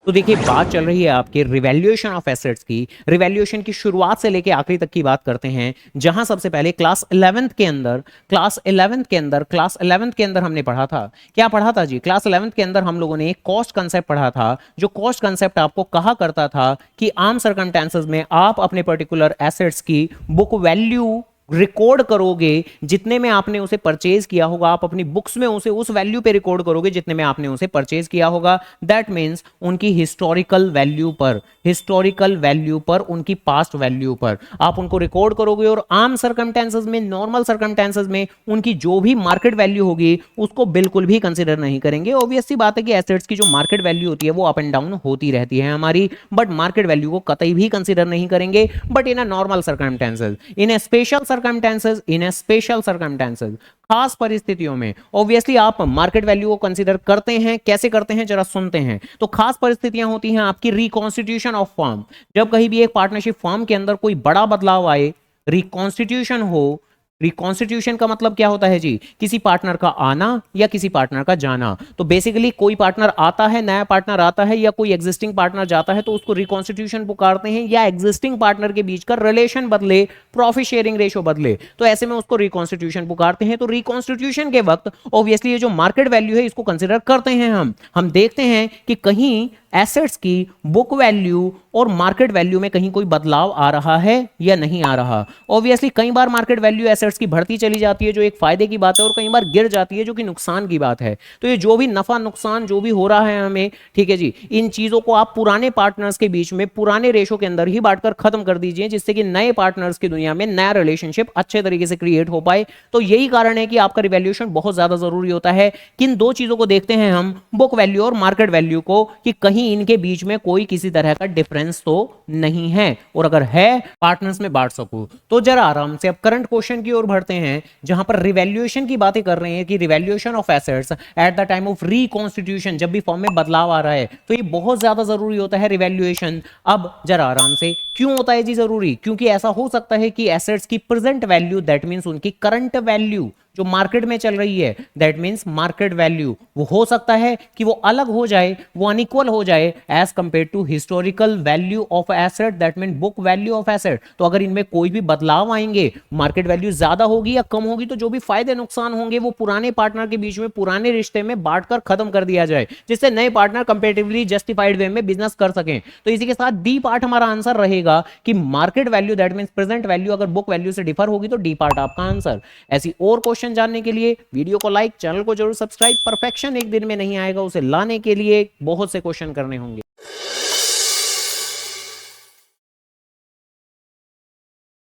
तो देखिए बात चल रही है आपके रिवैल्यूएशन ऑफ एसेट्स की। रिवैल्यूएशन की शुरुआत से लेके आखिरी तक की बात करते हैं, जहां सबसे पहले क्लास 11th के अंदर हमने पढ़ा था। क्या पढ़ा था जी? क्लास 11th के अंदर हम लोगों ने कॉस्ट कंसेप्ट पढ़ा था। जो कॉस्ट कंसेप्ट आपको कहा करता था कि आम सर्कमस्टेंसेस में आप अपने पर्टिकुलर एसेट्स की बुक वैल्यू रिकॉर्ड करोगे, जितने में आपने उसे परचेज किया होगा आप अपनी बुक्स में उसे उस वैल्यू पे रिकॉर्ड करोगे जितने में आपने उसे परचेज किया होगा। दैट मींस उनकी हिस्टोरिकल वैल्यू पर उनकी पास्ट वैल्यू पर आप उनको रिकॉर्ड करोगे, और आम सर्कमस्टेंसेस में, नॉर्मल सर्कमस्टेंसेस में उनकी जो भी मार्केट वैल्यू होगी उसको बिल्कुल भी कंसीडर नहीं करेंगे। ऑब्वियस सी बात है कि एसेट्स की जो मार्केट वैल्यू होती है वो अप एंड डाउन होती रहती है हमारी, बट मार्केट वैल्यू को कतई भी कंसीडर नहीं करेंगे। But in a normal circumstances, in A special circumstances, खास परिस्थितियों में ऑब्वियसली आप मार्केट वैल्यू को कंसीडर करते हैं। कैसे करते हैं जरा सुनते हैं। तो खास परिस्थितियां होती हैं आपकी रिकॉन्स्टिट्यूशन ऑफ फर्म। जब कहीं भी एक पार्टनरशिप फर्म के अंदर कोई बड़ा बदलाव आए, रिकॉन्स्टिट्यूशन हो। रिकॉन्स्टिट्यूशन का मतलब क्या होता है जी? किसी पार्टनर का आना या किसी पार्टनर का जाना। तो बेसिकली कोई पार्टनर आता है, नया पार्टनर आता है, या कोई एग्जिस्टिंग पार्टनर जाता है, तो उसको रिकॉन्स्टिट्यूशन पुकारते हैं। या एग्जिस्टिंग पार्टनर के बीच का रिलेशन बदले, प्रॉफिट शेयरिंग रेशो बदले, तो ऐसे में उसको रिकॉन्स्टिट्यूशन पुकारते हैं। तो रिकॉन्स्टिट्यूशन के वक्त ऑब्वियसली ये जो मार्केट वैल्यू है इसको कंसिडर करते हैं हम देखते हैं कि कहीं एसेट्स की बुक वैल्यू और मार्केट वैल्यू में कहीं कोई बदलाव आ रहा है या नहीं आ रहा। ऑब्वियसली कई बार मार्केट वैल्यू एसेट्स की बढ़ती चली जाती है जो एक फायदे की बात है, और कई बार गिर जाती है जो कि नुकसान की बात है। तो ये जो भी नफा नुकसान जो भी हो रहा है हमें, ठीक है जी, इन चीजों को आप पुराने पार्टनर्स के बीच में पुराने रेशो के अंदर ही बांटकर खत्म कर दीजिए, जिससे कि नए पार्टनर्स की दुनिया में नया रिलेशनशिप अच्छे तरीके से क्रिएट हो पाए। तो यही कारण है कि आपका रिवैल्यूएशन बहुत ज्यादा जरूरी होता है। किन दो चीजों को देखते हैं हम? बुक वैल्यू और मार्केट वैल्यू को, कि कहीं इनके बीच में कोई किसी तरह का डिफरेंस तो नहीं है, और अगर है पार्टनर्स में बांट सकूं। तो जरा आराम से अब करंट क्वेश्चन की ओर बढ़ते हैं, जहां पर रिवैल्यूएशन की बातें कर रहे हैं कि revaluation of assets at the time of reconstitution, जब भी फॉर्म में बदलाव आ रहा है तो ये बहुत ज्यादा जरूरी होता है रिवैल्यूएशन। अब जरा आराम से, क्यों होता है जी जरूरी? क्योंकि ऐसा हो सकता है कि एसेट्स की प्रेजेंट वैल्यू, दैट मींस उनकी करंट वैल्यू जो मार्केट में चल रही है, दैट मींस मार्केट वैल्यू, वो हो सकता है कि वो अलग हो जाए, वो अनइक्वल हो जाए as compare to historical value of asset, that mean book value of asset. तो अगर इनमें कोई भी बदलाव आएंगे, मार्केट वैल्यू ज्यादा होगी या कम होगी, तो जो भी फायदे नुकसान होंगे वो पुराने पार्टनर के बीच में पुराने रिश्ते में बांटकर खत्म कर दिया जाए, जिससे नए पार्टनर कंपेरेटिवली जस्टिफाइड वे में बिजनेस कर सकें। तो इसी के साथ डी पार्ट हमारा आंसर रहेगा कि market value, that mean present value, अगर बुक वैल्यू से डिफर होगी तो डी पार्ट आपका आंसर। ऐसी और क्वेश्चन जानने के लिए वीडियो को लाइक, चैनल को जरूर सब्सक्राइब। परफेक्शन एक दिन में नहीं आएगा, उसे लाने के लिए बहुत से क्वेश्चन करने होंगे।